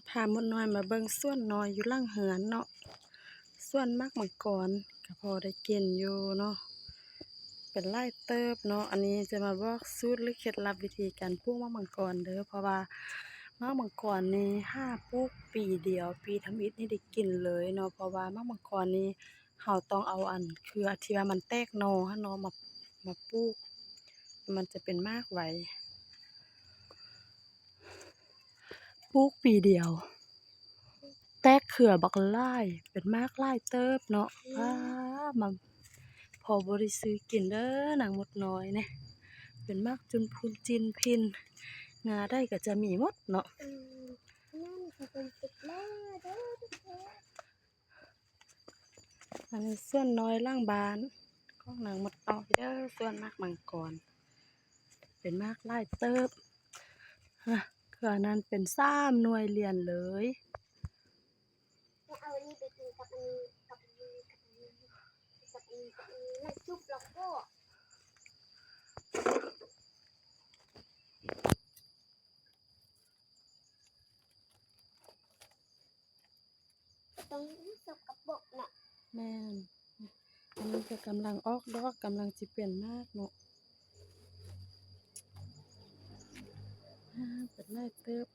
พาหมดน้อยมาเบิ่งสวนน้อยอยู่หลังเหือนเนาะสวนมักมังกรก็พอได้กินอยู่เนาะเป็นไร่เติบเนาะอันนี้จะมาบอกสูตรหรือเคล็ดลับวิธีการปลูกมะมังกรเด้อเพราะว่ามะมังกรนี่ถ้าปลูกปีเดียวปีทำอิฐนี่ได้กินเลยเนาะเพราะว่ามะมังกรนี่เราต้องเอาอันเครือที่ว่ามันแตกหน่อหั้นเนาะมาปลูกมันจะเป็นรากไว้ปลูกปีเดียวแตกเครือบักหลายเป็นรากหลายเติบเนาะมาพอบ่ได้ซื้อกินเด้อนางมดน้อยเนี่ยเป็นรากจุนพูนจินพินงาได้ก็จะมีหมดเนาะนั่นก็เป็นสิบแล้วเด้อทุกคน อันนี้ส่วนน้อยล่างบานของนางมดน้อยเด้อส่วนมากมังกรเป็นมากหลายเติบเครือนั้นเป็น3หน่วยเรียนเลยแล้วเอาอันนี้ไปกินกับอันนี้กับอันนี้กับอันนี้กับอันนี้กับอันนี้แล้วจุ๊บแล้วก็ต้องสกปรกน่ะแม่นอันนี้ก็กำลังออกดอกกำลังสิเป็นมากเนาะเป็นหลายเติบ